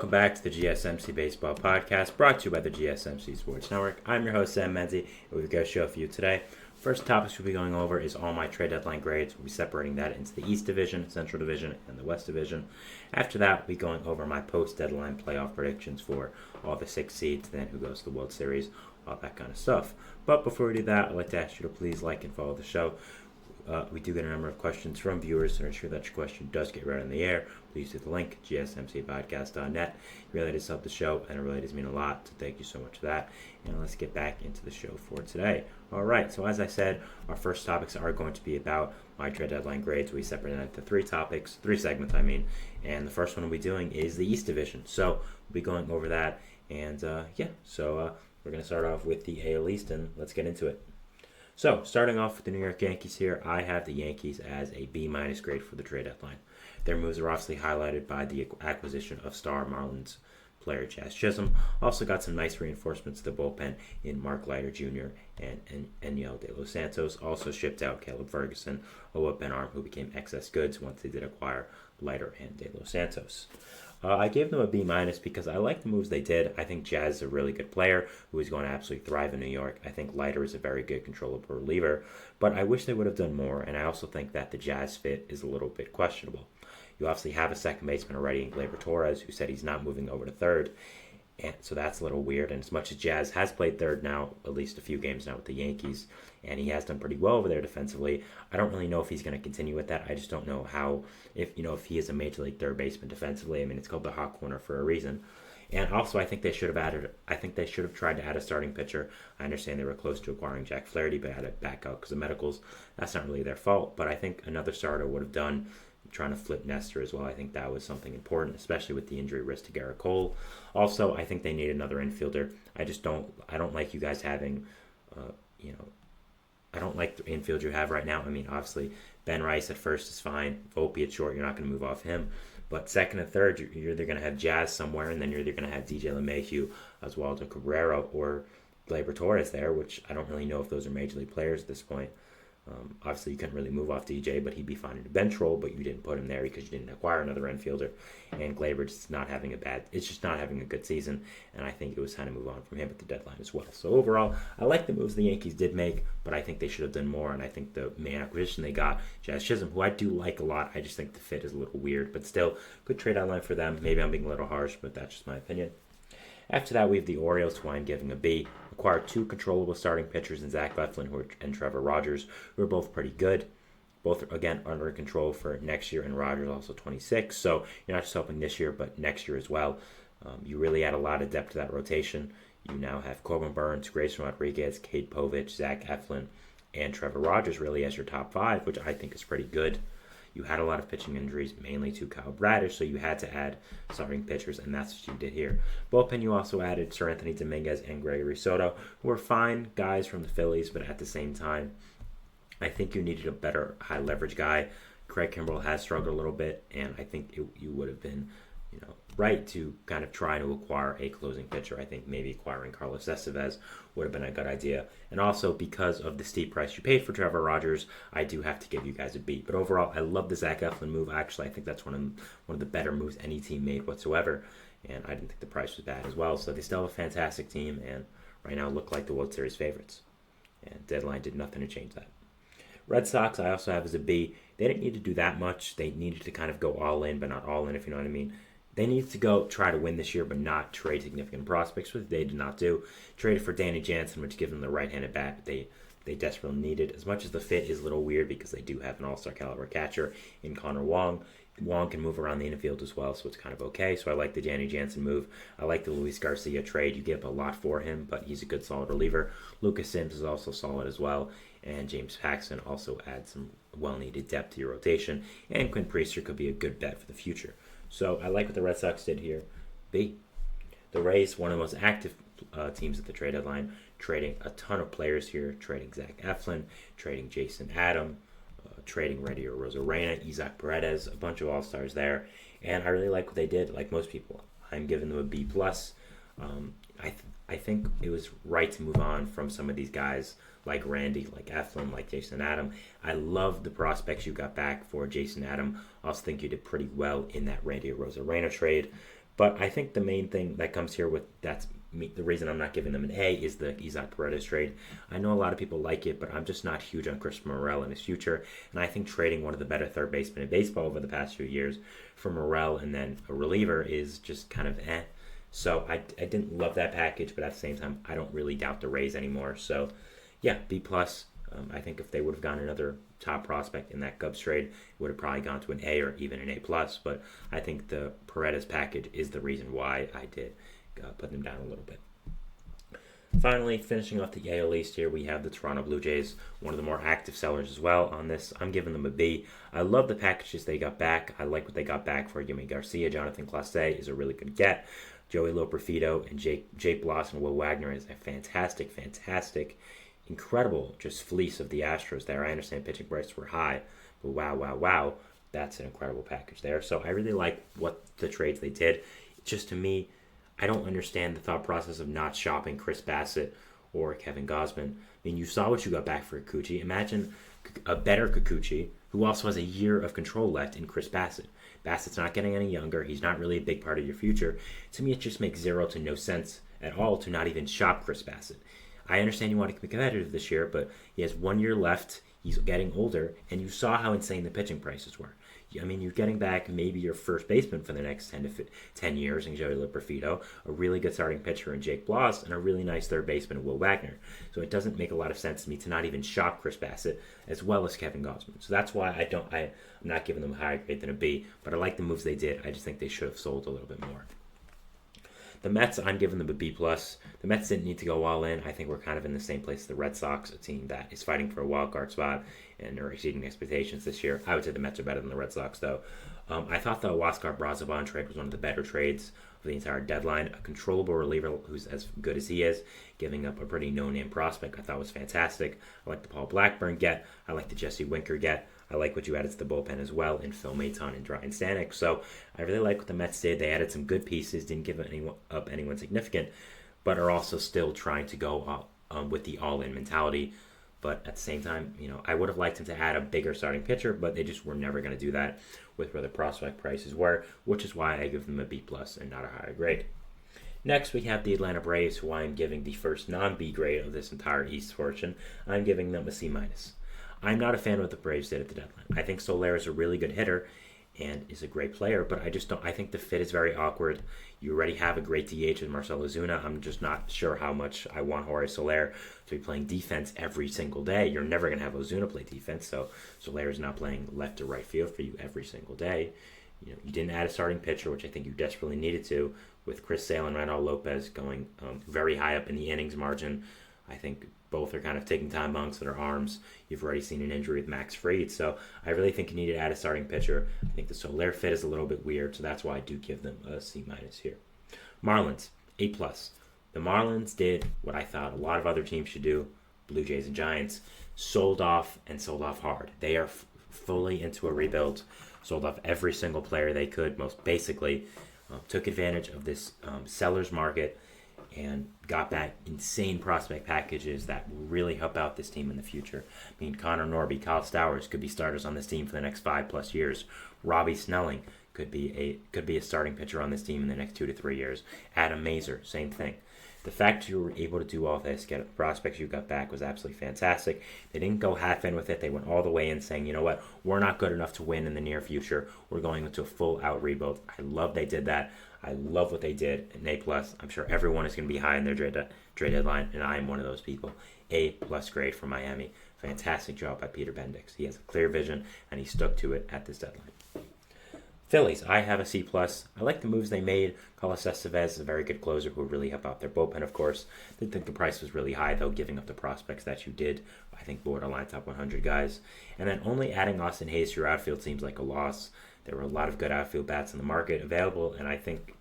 welcome back to the GSMC Baseball Podcast, brought to you by the GSMC Sports Network. I'm your host, Sam Menzie, and we've got a show for you today. First topics we'll be going over is all my trade deadline grades. We'll be separating that into the East Division, Central Division, and the West Division. After that, we'll be going over my post-deadline playoff predictions for all the 6 seeds, then who goes to the World Series, all that kind of stuff. But before we do that, I'd like to ask you to please like and follow the show. We do get a number of questions from viewers to ensure that your question does get read on the air. Please hit the link, gsmcpodcast.net. It really does help the show, and it really does mean a lot, so thank you so much for that. And let's get back into the show for today. All right, so as I said, our first topics are going to be about my trade deadline grades. We separate that into 3 segments, and the first one we'll be doing is the East Division. So we'll be going over that, and we're going to start off with the AL East, and let's get into it. So, starting off with the New York Yankees here, I have the Yankees as a B- grade for the trade deadline. Their moves are obviously highlighted by the acquisition of star Marlins player Jazz Chisholm. Also got some nice reinforcements to the bullpen in Mark Leiter Jr. and Enyel De Los Santos. Also shipped out Caleb Ferguson, a bullpen arm who became excess goods once they did acquire Leiter and De Los Santos. I gave them a B- because I like the moves they did. I think Jazz is a really good player who is going to absolutely thrive in New York. I think Leiter is a very good controllable reliever, but I wish they would have done more, and I also think that the Jazz fit is a little bit questionable. You obviously have a second baseman already in Gleyber Torres, who said he's not moving over to third, and so that's a little weird. And as much as Jazz has played third now, at least a few games now with the Yankees, and he has done pretty well over there defensively, I don't really know if he's going to continue with that. I just don't know how, if he is a major league third baseman defensively. I mean, it's called the hot corner for a reason. And also, I think they should have tried to add a starting pitcher. I understand they were close to acquiring Jack Flaherty, but had to back out because of medicals. That's not really their fault, but I think another starter would have done. Trying to flip Nestor as well. I think that was something important, especially with the injury risk to Garrett Cole. Also, I think they need another infielder. I don't like you guys having, I don't like the infield you have right now. I mean, obviously, Ben Rice at first is fine. Volpe at short, you're not going to move off him. But second and third, you're either going to have Jazz somewhere, and then you're either going to have DJ LeMahieu, Oswaldo Cabrera, or Gleyber Torres there, which I don't really know if those are major league players at this point. Obviously, you couldn't really move off DJ, but he'd be fine in a bench role, but you didn't put him there because you didn't acquire another infielder. And Gleyber just not having a good season, and I think it was time to move on from him at the deadline as well. So overall, I like the moves the Yankees did make, but I think they should have done more, and I think the main acquisition they got, Jazz Chisholm, who I do like a lot, I just think the fit is a little weird, but still, good trade outline for them. Maybe I'm being a little harsh, but that's just my opinion. After that, we have the Orioles, who I'm giving a B. Acquired 2 controllable starting pitchers in Zach Eflin and Trevor Rogers, who are both pretty good. Both, again, under control for next year, and Rogers also 26. So you're not just helping this year, but next year as well. You really add a lot of depth to that rotation. You now have Corbin Burns, Grayson Rodriguez, Cade Povich, Zach Eflin, and Trevor Rogers really as your top 5, which I think is pretty good. You had a lot of pitching injuries, mainly to Kyle Bradish, so you had to add starting pitchers, and that's what you did here. Bullpen, you also added Sir Anthony Dominguez and Gregory Soto, who were fine guys from the Phillies, but at the same time, I think you needed a better high-leverage guy. Craig Kimbrell has struggled a little bit, and I think you would have been right to kind of try to acquire a closing pitcher. I think maybe acquiring Carlos Estevez would have been a good idea. And also, because of the steep price you paid for Trevor Rogers, I do have to give you guys a B. But overall, I love the Zach Eflin move. Actually, I think that's one of the better moves any team made whatsoever. And I didn't think the price was bad as well. So they still have a fantastic team, and right now look like the World Series favorites. And deadline did nothing to change that. Red Sox, I also have as a B. They didn't need to do that much. They needed to kind of go all in, but not all in, if you know what I mean. They needed to go try to win this year, but not trade significant prospects, which they did not do. Traded for Danny Jansen, which gives them the right-handed bat they desperately needed. As much as the fit is a little weird because they do have an all-star caliber catcher in Connor Wong. Wong can move around the infield as well, so it's kind of okay. So I like the Danny Jansen move. I like the Luis Garcia trade. You give up a lot for him, but he's a good, solid reliever. Lucas Sims is also solid as well. And James Paxton also adds some well-needed depth to your rotation. And Quinn Priester could be a good bet for the future. So I like what the Red Sox did here. B. The Rays, one of the most active teams at the trade deadline, trading a ton of players here, trading Zach Eflin, trading Jason Adam, trading Randy Arozarena, Isaac Paredes, a bunch of all-stars there. And I really like what they did, like most people. I'm giving them a B+. I think it was right to move on from some of these guys like Randy, like Eflin, like Jason Adam. I love the prospects you got back for Jason Adam. I also think you did pretty well in that Randy Arozarena trade. But I think the main thing that comes here with that's the reason I'm not giving them an A is the Isaac Paredes trade. I know a lot of people like it, but I'm just not huge on Chris Morel in his future. And I think trading one of the better third basemen in baseball over the past few years for Morel and then a reliever is just kind of eh. So I didn't love that package, but at the same time, I don't really doubt the Rays anymore. So yeah, B+. I think if they would have gotten another top prospect in that Cubs trade, it would have probably gone to an A or even an A+. But I think the Paredes package is the reason why I did put them down a little bit. Finally, finishing off the AL East here, we have the Toronto Blue Jays, one of the more active sellers as well on this. I'm giving them a B. I love the packages they got back. I like what they got back for Yimi Garcia. Jonathan Clase is a really good get. Joey Loperfido and Jake Bloss and Will Wagner is a fantastic, incredible just fleece of the Astros there. I understand pitching prices were high, but wow, that's an incredible package there. So I really like what the trades they did. Just to me, I don't understand the thought process of not shopping Chris Bassett or Kevin Gausman. I mean, you saw what you got back for Kikuchi. Imagine a better Kikuchi who also has a year of control left in Chris Bassett. Bassett's not getting any younger. He's not really a big part of your future. To me, it just makes zero to no sense at all to not even shop Chris Bassett. I understand you want to be competitive this year, but he has 1 year left. He's getting older, and you saw how insane the pitching prices were. I mean, you're getting back maybe your first baseman for the next 10 years in Joey Loperfido, a really good starting pitcher in Jake Bloss, and a really nice third baseman in Will Wagner. So it doesn't make a lot of sense to me to not even shop Chris Bassett as well as Kevin Gausman. So that's why I'm not giving them a higher grade than a B, but I like the moves they did. I just think they should have sold a little bit more. The Mets, I'm giving them a B+. The Mets didn't need to go all in. I think we're kind of in the same place as the Red Sox, a team that is fighting for a wild card spot and are exceeding expectations this year. I would say the Mets are better than the Red Sox, though. I thought the Huascar Brazoban trade was one of the better trades of the entire deadline. A controllable reliever who's as good as he is, giving up a pretty no-name prospect, I thought was fantastic. I like the Paul Blackburn get. I like the Jesse Winker get. I like what you added to the bullpen as well in Phil Maton and Ryan Stanek. So I really like what the Mets did. They added some good pieces, didn't give up anyone significant, but are also still trying to go with the all-in mentality. But at the same time, I would have liked him to add a bigger starting pitcher, but they just were never going to do that with where the prospect prices were, which is why I give them a B+ and not a higher grade. Next, we have the Atlanta Braves, who I am giving the first non-B grade of this entire East portion. I'm giving them a C-. I'm not a fan of what the Braves did at the deadline. I think Soler is a really good hitter and is a great player, but I think the fit is very awkward. You already have a great DH with Marcell Ozuna. I'm just not sure how much I want Jorge Soler to be playing defense every single day. You're never going to have Ozuna play defense, so Soler is not playing left or right field for you every single day. You didn't add a starting pitcher, which I think you desperately needed to, with Chris Sale and Randall Lopez going very high up in the innings margin. I think both are kind of taking time bombs to their arms. You've already seen an injury with Max Fried, so I really think you need to add a starting pitcher. I think the Soler fit is a little bit weird, so that's why I do give them a C- here. Marlins, A+. The Marlins did what I thought a lot of other teams should do, Blue Jays and Giants, sold off hard. They are fully into a rebuild, sold off every single player they could, most basically, took advantage of this seller's market, and got back insane prospect packages that will really help out this team in the future. I mean, Connor Norby, Kyle Stowers could be starters on this team for the next 5+ years. Robbie Snelling could be a starting pitcher on this team in the next 2 to 3 years. Adam Mazer, same thing. The fact you were able to do all this, get the prospects you got back, was absolutely fantastic. They didn't go half in with it. They went all the way in, saying, you know what, we're not good enough to win in the near future. We're going into a full-out rebuild. I love they did that. I love what they did. An A+. I'm sure everyone is going to be high in their trade deadline, and I am one of those people. A+ grade for Miami. Fantastic job by Peter Bendix. He has a clear vision, and he stuck to it at this deadline. Phillies, I have a C+. I like the moves they made. Carlos Estevez is a very good closer who would really help out their bullpen, of course. I didn't think the price was really high, though, giving up the prospects that you did. I think borderline top 100 guys. And then only adding Austin Hayes to your outfield seems like a loss. There were a lot of good outfield bats in the market available, and I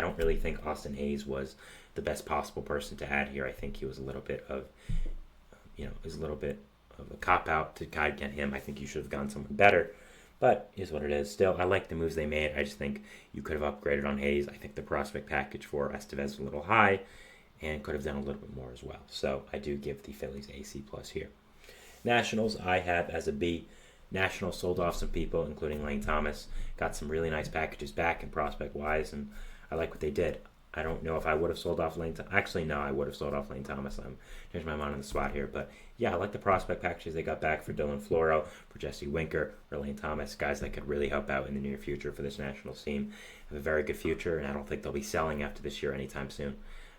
don't really think Austin Hayes was the best possible person to add here. I think he was a little bit of a cop-out to kind of get him. I think you should have gone someone better. But is what it is. Still, I like the moves they made. I just think you could have upgraded on Hayes. I think the prospect package for Estevez was a little high and could have done a little bit more as well. So I do give the Phillies a C+ here. Nationals, I have as a B. Nationals sold off some people, including Lane Thomas. Got some really nice packages back and prospect-wise, and I like what they did. I don't know if I would have sold off Lane. Actually, no, I would have sold off Lane Thomas. I'm changing my mind on the spot here, but yeah, I like the prospect packages they got back for Dylan Floro, for Jesse Winker, for Lane Thomas, guys that could really help out in the near future for this Nationals team. Have a very good future, and I don't think they'll be selling after this year anytime soon.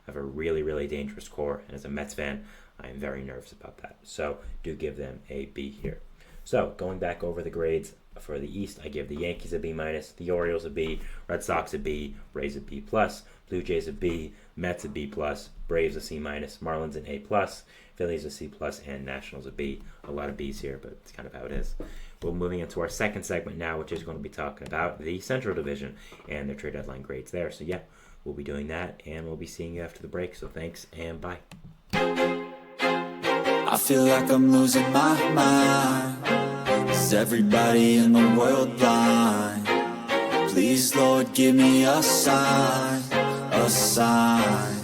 I have a really, really dangerous core, and as a Mets fan, I am very nervous about that. So do give them a B here. So going back over the grades for the East, I give the Yankees a B minus, the Orioles a B, Red Sox a B, Rays a B plus, Blue Jays a B, Mets a B plus, Braves a C minus, Marlins an A plus, Phillies a C plus, and Nationals a B. A lot of B's here, but it's kind of how it is. We're moving into our second segment now, which is going to be talking about the Central Division and their trade deadline grades there. So yeah, we'll be doing that, and we'll be seeing you after the break. So thanks, and bye. I feel like I'm losing my mind. Is everybody in the world blind? Please, Lord, give me a sign, a sign.